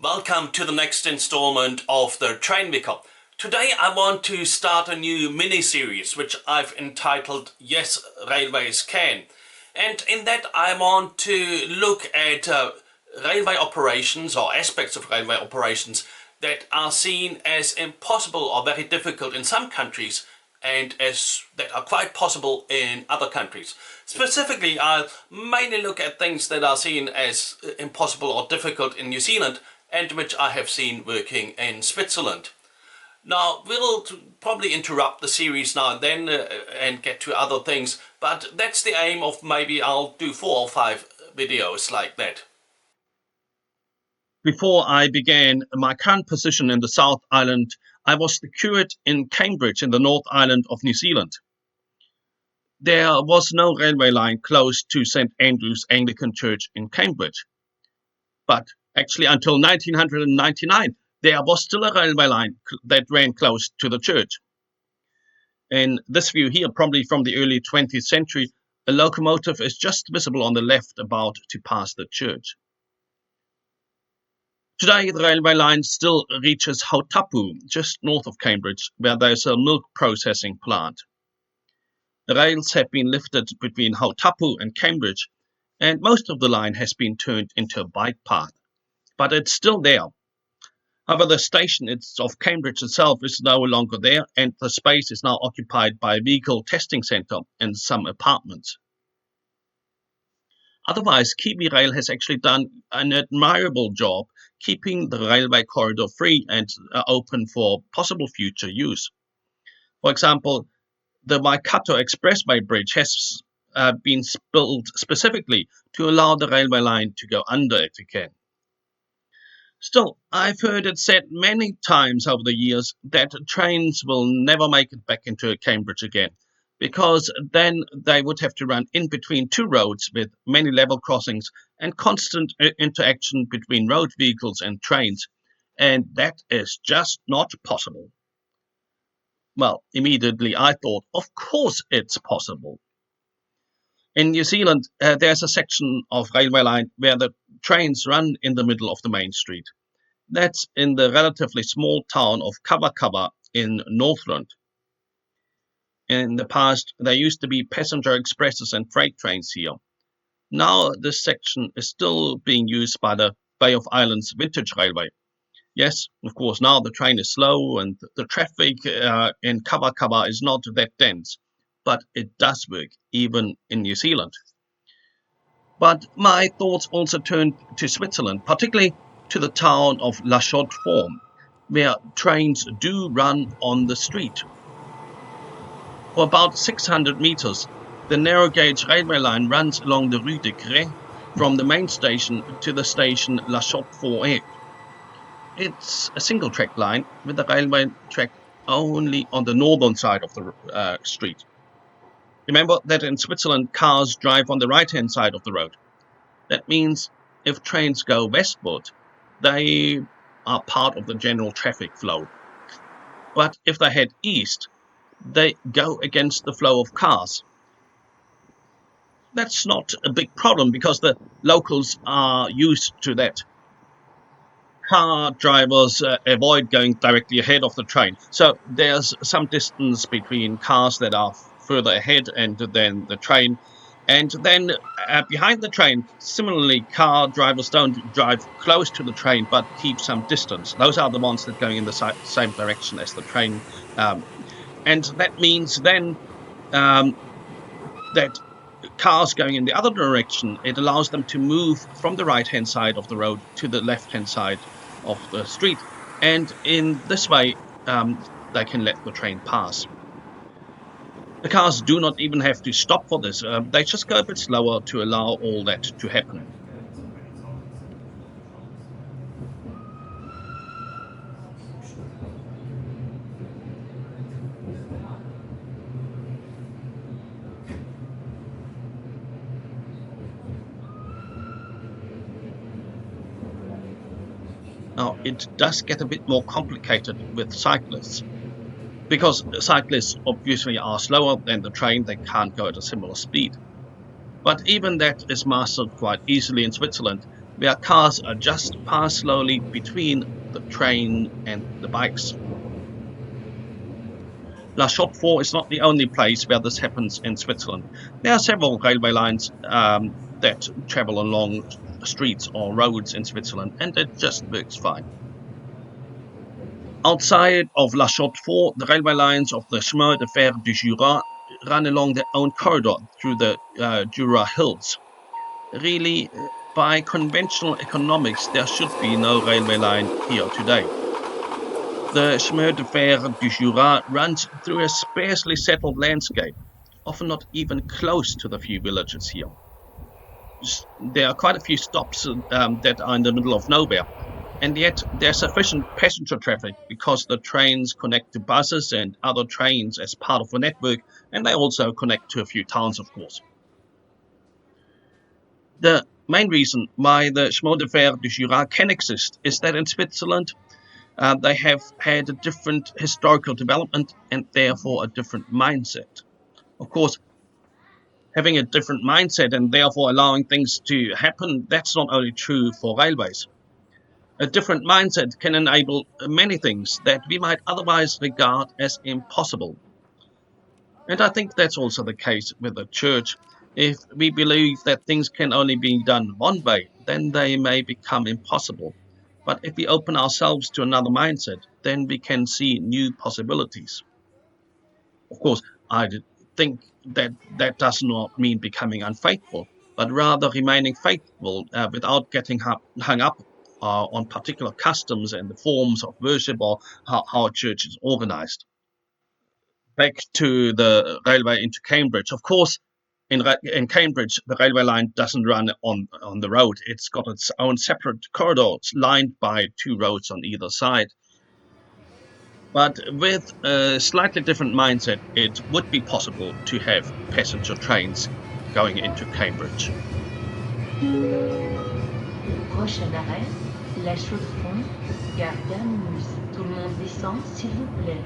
Welcome to the next installment of the Train Weeker. Today I want to start a new mini-series which I've entitled Yes, Railways Can. And in that I want to look at railway operations or aspects of railway operations that are seen as impossible or very difficult in some countries and as that are quite possible in other countries. Specifically, I'll mainly look at things that are seen as impossible or difficult in New Zealand and which I have seen working in Switzerland. Now, we'll probably interrupt the series now and then and get to other things, but that's the aim of maybe I'll do 4 or 5 videos like that. Before I began my current position in the South Island, I was the curate in Cambridge in the North Island of New Zealand. There was no railway line close to St Andrew's Anglican Church in Cambridge. But actually until 1999, there was still a railway line that ran close to the church. In this view here, probably from the early 20th century, a locomotive is just visible on the left about to pass the church. Today, the railway line still reaches Hautapu, just north of Cambridge, where there's a milk processing plant. The rails have been lifted between Hautapu and Cambridge, and most of the line has been turned into a bike path. But it's still there. However, the station of Cambridge itself is no longer there, and the space is now occupied by a vehicle testing centre and some apartments. Otherwise, Kiwi Rail has actually done an admirable job keeping the railway corridor free and open for possible future use. For example, the Waikato Expressway Bridge has been built specifically to allow the railway line to go under it again. Still, I've heard it said many times over the years that trains will never make it back into Cambridge again, because then they would have to run in between 2 roads with many level crossings and constant interaction between road vehicles and trains, and that is just not possible. Well, immediately I thought, of course it's possible. In New Zealand, there's a section of railway line where the trains run in the middle of the main street. That's in the relatively small town of Kawakawa in Northland. In the past, there used to be passenger expresses and freight trains here. Now this section is still being used by the Bay of Islands Vintage Railway. Yes, of course, now the train is slow and the traffic in Kawakawa is not that dense, but it does work even in New Zealand. But my thoughts also turned to Switzerland, particularly to the town of Chaux-de-Fonds, where trains do run on the street. For about 600 meters, the narrow gauge railway line runs along the Rue de Grès from the main station to the station La Chaux-de-Fonds. It's a single track line with the railway track only on the northern side of the street. Remember that in Switzerland, cars drive on the right-hand side of the road. That means if trains go westward, they are part of the general traffic flow. But if they head east, they go against the flow of cars. That's not a big problem because the locals are used to that. Car drivers avoid going directly ahead of the train. So there's some distance between cars that are further ahead and then the train. And then behind the train, similarly, car drivers don't drive close to the train but keep some distance. Those are the ones that are going in the same direction as the train. And that means then that cars going in the other direction, it allows them to move from the right-hand side of the road to the left-hand side of the street. And in this way, they can let the train pass. The cars do not even have to stop for this. They just go a bit slower to allow all that to happen. Now, it does get a bit more complicated with cyclists, because cyclists obviously are slower than the train. They can't go at a similar speed. But even that is mastered quite easily in Switzerland, where cars just pass slowly between the train and the bikes. Chaux-de-Fonds is not the only place where this happens in Switzerland. There are several railway lines that travel along streets or roads in Switzerland, and it just works fine. Outside of Chaux-de-Fonds, the railway lines of the Chemin de Fer du Jura run along their own corridor through the Jura hills. Really, by conventional economics, there should be no railway line here today. The Chemin de Fer du Jura runs through a sparsely settled landscape, often not even close to the few villages here. There are quite a few stops that are in the middle of nowhere, and yet there's sufficient passenger traffic because the trains connect to buses and other trains as part of the network, and they also connect to a few towns, of course. The main reason why the Chemin de Fer du Jura can exist is that in Switzerland, they have had a different historical development and therefore a different mindset. Of course, having a different mindset and therefore allowing things to happen, that's not only true for railways. A different mindset can enable many things that we might otherwise regard as impossible. And I think that's also the case with the church. If we believe that things can only be done one way, then they may become impossible. But if we open ourselves to another mindset, then we can see new possibilities. Of course, I think that that does not mean becoming unfaithful, but rather remaining faithful without getting hung up on particular customs and the forms of worship or how a church is organized. Back to the railway into Cambridge. Of course, in Cambridge, the railway line doesn't run on the road. It's got its own separate corridors lined by two roads on either side. But with a slightly different mindset, it would be possible to have passenger trains going into Cambridge. Prochain arrêt, la Chaux-de-Fonds, gare terminus. Tout le monde descend, s'il vous plaît.